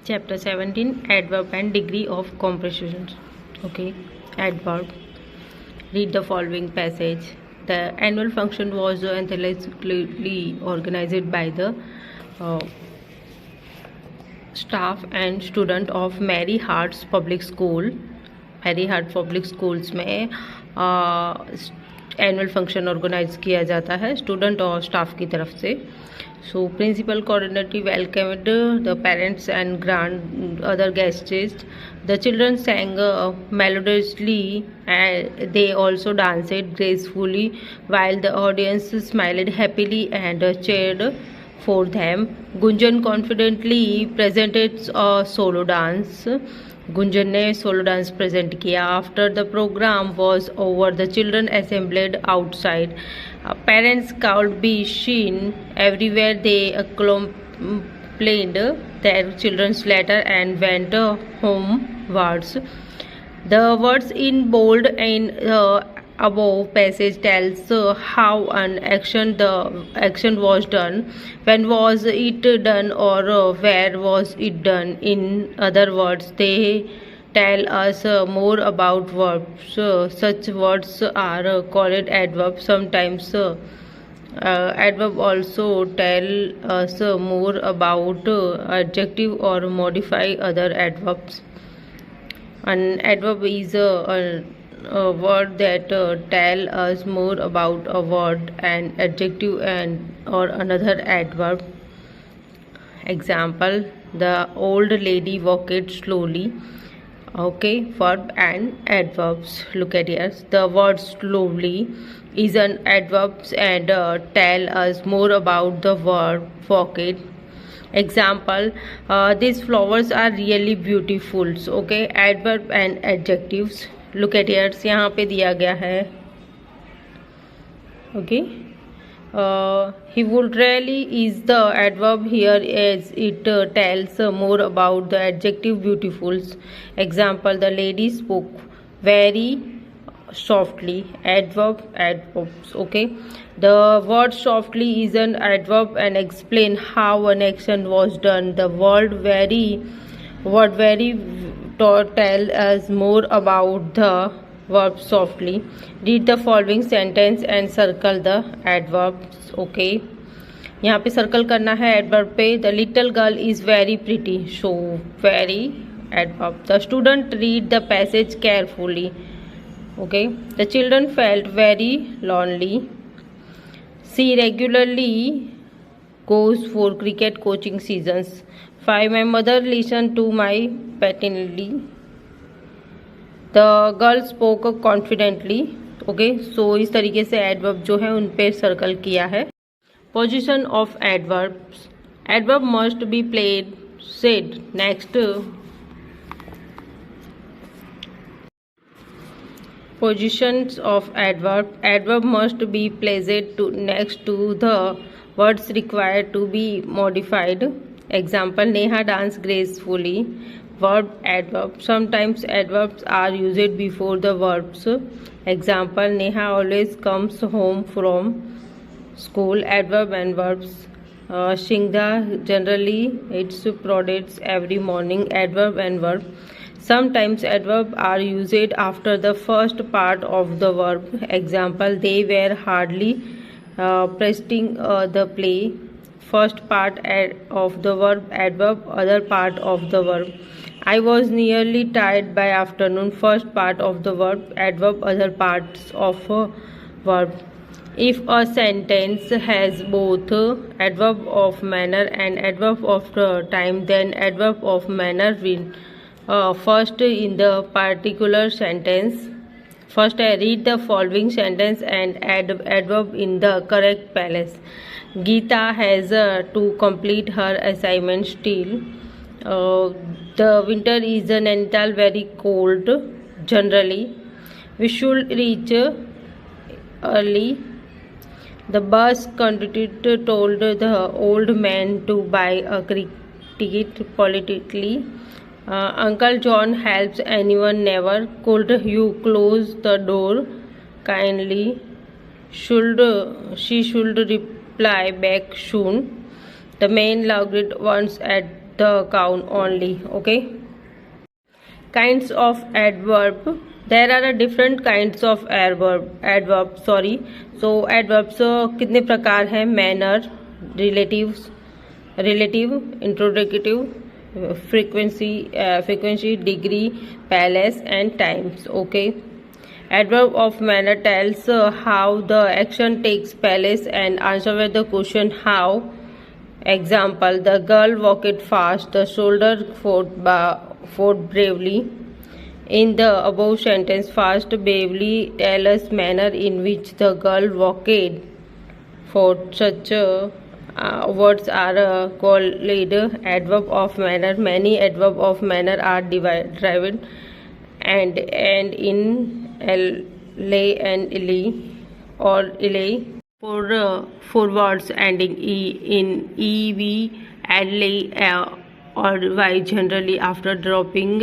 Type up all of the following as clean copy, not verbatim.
Chapter 17, Adverb and Degree of Composition. Okay, adverb. Read the following passage. The annual function was intellectually organized by the uh, staff and student of Mary Hart's Public School. Mary Hart Public Schools में annual function organise किया जाता है student और staff की तरफ से. So principal coordinator welcomed the parents and grand other guests. The children sang melodiously and they also danced gracefully while the audience smiled happily and cheered for them. Gunjan confidently presented a solo dance. Gunjan ने solo dance present किया. After the programme was over the children assembled outside. Parents could be seen everywhere. They complained their children's letter and went homewards. The words in bold in above passage tells how an the action was done, when was it done, or where was it done. In other words, they tell us more about verbs. Such words are called adverbs. Sometimes adverb also tell us more about adjective or modify other adverbs. An adverb is a word that tell us more about a word, an adjective and or another adverb. Example: the old lady walked slowly. Okay, verb and adverbs. Look at here. The word slowly is an adverb and tell us more about the verb walked. Example: these flowers are really beautiful. Okay, adverb and adjectives. Look at here. यहाँ पे दिया गया है. Okay, he would really is the adverb here as it tells more about the adjective beautiful. Example: the lady spoke very softly. Adverb, adverbs. Okay, the word softly is an adverb and explain how an action was done. The word very tell us more about the verb softly. Read the following sentence and circle the adverbs. Okay, यहाँ पे circle करना है adverb पे. The little girl is very pretty. So very adverb. The student read the passage carefully. Okay, the children felt very lonely. She regularly goes for cricket coaching seasons. 5. My mother listened to my patiently. The girl spoke confidently. Okay, so इस तरीके से adverb जो है उन पे circle किया है. Position of adverbs. Adverb must be played said next. Positions of adverb. Adverb must be placed next to the words required to be modified. Example: Neha danced gracefully. Verb, adverb. Sometimes adverbs are used before the verbs. Example: Neha always comes home from school. Adverb and verbs. Shingda generally eats products every morning. Adverb and verb. Sometimes adverbs are used after the first part of the verb. Example: they were hardly presenting the play. First part of the verb adverb, other part of the verb. I was nearly tired by afternoon. First part of the verb adverb, other parts of verb. If a sentence has both adverb of manner and adverb of time, then adverb of manner will first in the particular sentence. First, I read the following sentence and add adverb in the correct place. Geeta has to complete her assignment still. The winter is in Nainital very cold. Generally, we should reach early. The bus conductor told the old man to buy a ticket politically. Uncle John helps anyone never. Could you close the door kindly? She should reply back soon. The man looked once at the count only. Okay. Kinds of adverb. There are different kinds of adverb. Sorry. So adverbs कितने प्रकार हैं? Manner, relative, interrogative, frequency, degree, place, and times. Okay. Adverb of manner tells how the action takes place and answer with the question how. Example: the girl walked fast, the soldier fought bravely. In the above sentence, fast, bravely tell us manner in which the girl walked. For such words are called adverb of manner. Many adverb of manner are derived and in lay and illy or illy. For words ending in ev, lay or y generally after dropping.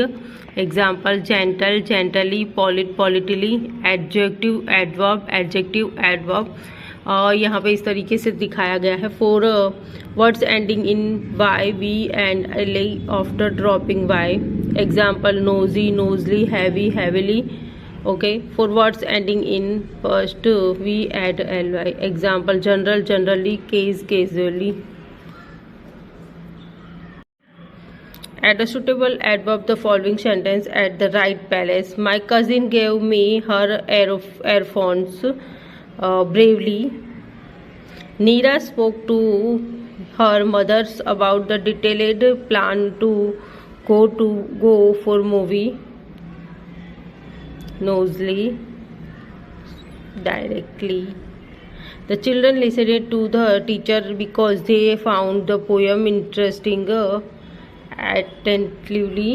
Example: gentle, gently, polite, politely. Adjective adverb यहाँ पे इस तरीके से दिखाया गया है. For words ending in Y, V and L after dropping Y. Example: nosy, nosily, heavy, heavily. Okay. For words ending in first, we add ly. Example: general, generally, case, casually. Add a suitable adverb the following sentence at the right place. My cousin gave me her earphones bravely. Neera spoke to her mother about the detailed plan to go for movie. Nosely, directly. The children listened to the teacher because they found the poem interesting attentively.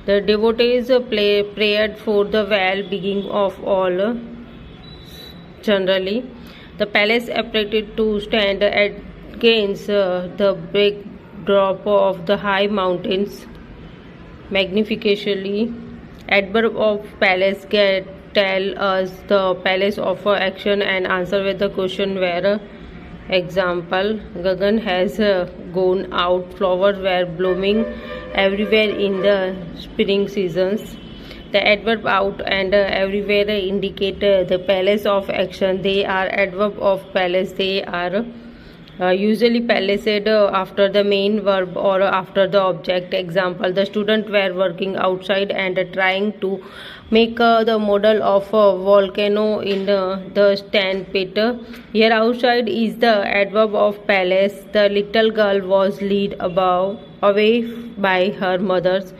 The devotees prayed for the well-being of all. Generally, the palace appeared to stand against the backdrop of the high mountains. Magnificently. Adverb of palace tell us the palace offer action and answer with the question where. Example: Gagan has gone out. Flowers were blooming everywhere in the spring seasons. The adverb out and everywhere indicate the palace of action. They are adverb of palace. They are usually placed after the main verb or after the object. Example: the students were working outside and trying to make the model of a volcano in the stand pit. Here outside is the adverb of palace. The little girl was led away by her mother's.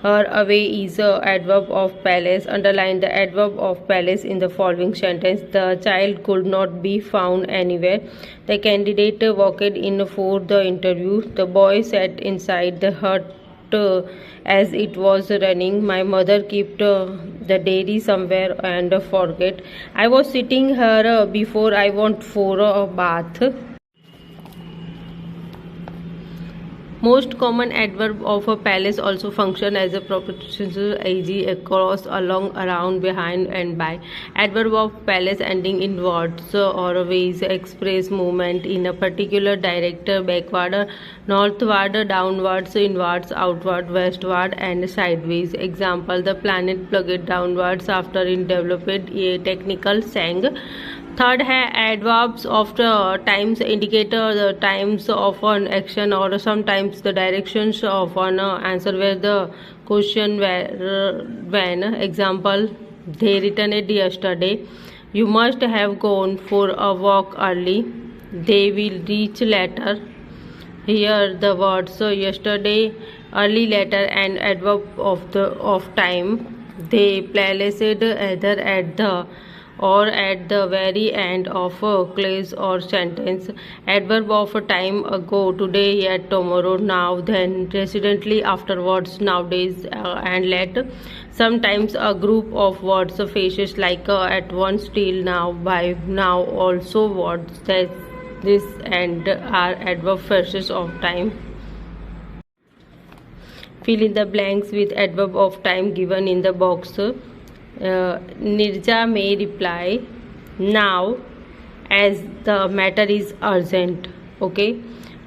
Her away is a adverb of palace. Underline the adverb of palace in the following sentence. The child could not be found anywhere. The candidate walked in for the interview. The boy sat inside the hut as it was running. My mother kept the dairy somewhere and forget. I was sitting here before I went for a bath. Most common adverb of a palace also function as a prepositional ag across, along, around, behind, and by. Adverb of palace ending in words or ways express movement in a particular direction: backward, northward, downwards, inwards, outward, westward, and sideways. Example: the planet plugged downwards after it developed a technical sang. Third है adverbs of the times indicate the times of an action or sometimes the directions of an answer where the question when. Example: they returned yesterday. You must have gone for a walk early. They will reach later. Here the words yesterday, early, later, and adverb of time. They placed either at the or at the very end of a clause or sentence. Adverb of time: ago, today, yet, tomorrow, now, then, recently, afterwards, nowadays, and let. Sometimes a group of words faces like at once, till now, by now. Also words that this and are adverb phrases of time. Fill in the blanks with adverb of time given in the box. Nirja may reply now as the matter is urgent. Okay.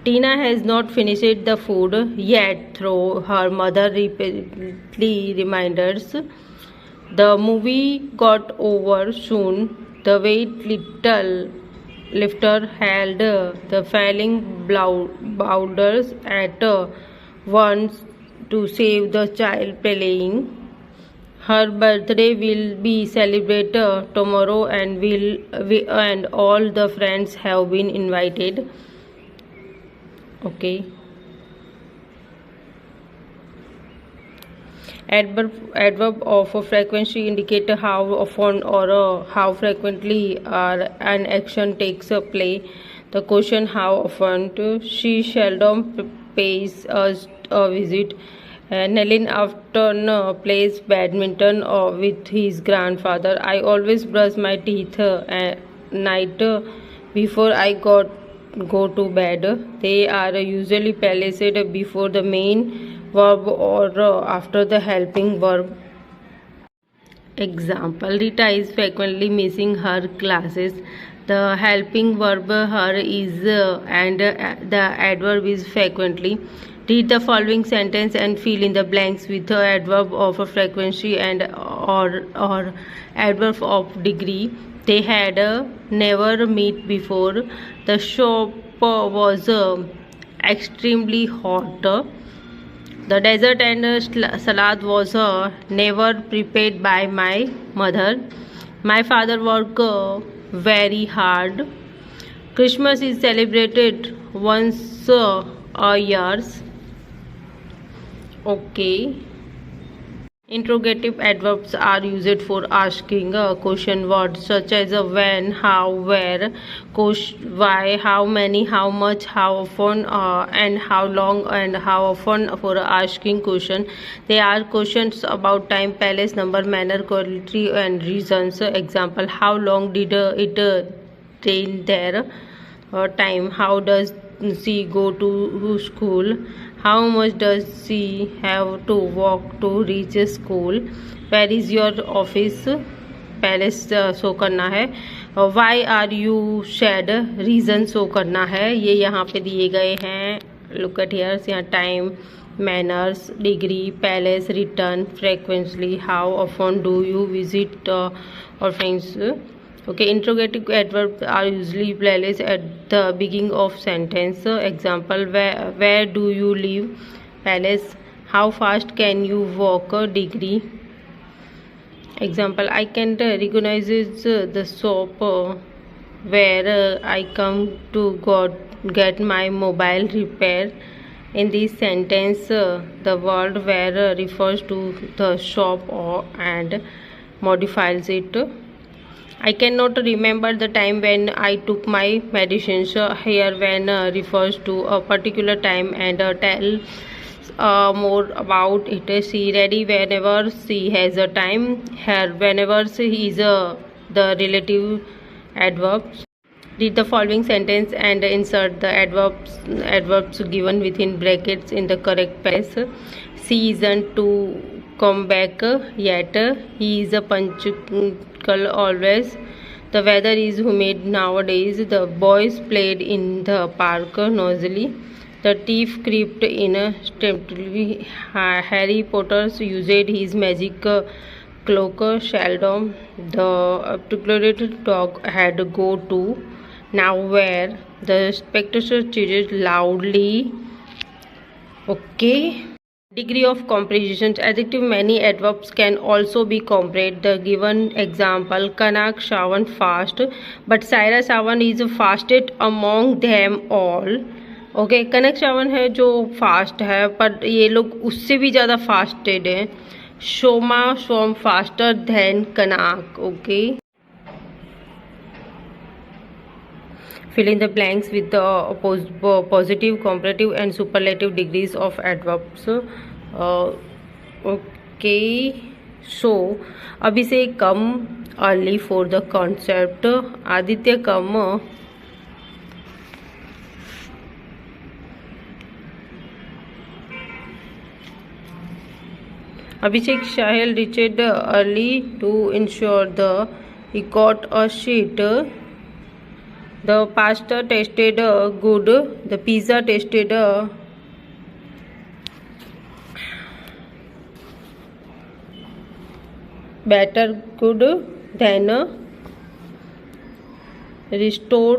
Tina has not finished the food yet, through her mother repeatedly reminders. The movie got over soon. The weight little lifter held the failing boulders at once to save the child playing. Her birthday will be celebrated tomorrow, and all the friends have been invited. Okay. Adverb of frequency indicate how often or how frequently an action takes place. The question how often. She seldom pays us a visit. Nelin often plays badminton with his grandfather. I always brush my teeth at night before I go to bed. They are usually placed before the main verb or after the helping verb. Example: Rita is frequently missing her classes. The helping verb her is and the adverb is frequently. Read the following sentence and fill in the blanks with the adverb of frequency and or adverb of degree. They had never met before. The shop was extremely hot. The dessert and salad was never prepared by my mother. My father worked very hard. Christmas is celebrated once a year. Okay. Interrogative adverbs are used for asking a question words such as when, how, where, why, how many, how much, how often, and how long, and how often for asking question. They are questions about time, place, number, manner, quality, and reasons. Example: how long did it rain there? Time: how does she go to school? How much does she have to walk to reach school? Where is your office? पहले show करना है. Why are you sad? Reason show करना है. ये यहाँ पे दिए गए हैं. Look at here. यहाँ time, manners, degree, palace, return, frequently, how often do you visit or friends. Okay, interrogative adverbs are usually placed at the beginning of sentence. Example: where do you live? Palace. How fast can you walk? Degree. Example: I can recognize the shop where I come to get my mobile repaired. In this sentence, the word where refers to the shop and modifies it. I cannot remember the time when I took my medicines. Here when refers to a particular time and tells more about it. She ready whenever she has a time. Here whenever she is the relative adverbs. Read the following sentence and insert the adverbs given within brackets in the correct place. She isn't to come back yet. He is a punctual always. The weather is humid nowadays. The boys played in the park noisily. The thief crept in stealthily. Harry Potter used his magic cloak seldom. The articulated dog had to go to. Now where? The spectator cheered loudly. Okay. Degree of comprehension. Adjective: many adverbs can also be compared. The given example: Kanak Shawan fast, but Saira Shawan is fastest among them all. Okay, Kanak Shravan है जो fast है, पर ये लोग उससे भी ज़्यादा fasted है. Shoma Swam faster than Kanak. Okay, fill in the blanks with the positive, comparative and superlative degrees of adverbs. Okay, so अभी से कम early for the concept. Aditya come Abhishek Shahil reached early to ensure he got a seat The pasta tasted good. The pizza tasted better good than Risto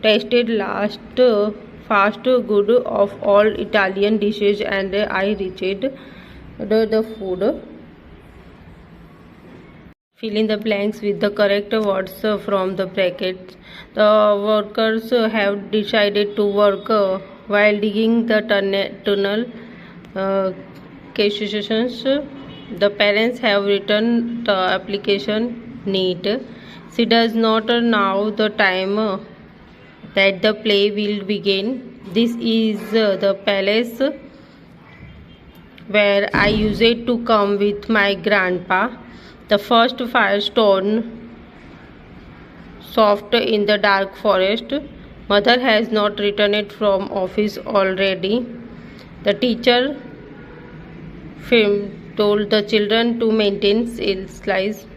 tasted last fast good of all Italian dishes, and I reached the food. Fill in the blanks with the correct words from the brackets. The workers have decided to work while digging the tunnel. Questions. The parents have written the application neat. She does not know the time that the play will begin. This is the palace where I used to come with my grandpa. The first firestone soft in the dark forest. Mother has not returned from office already. The teacher told the children to maintain slice.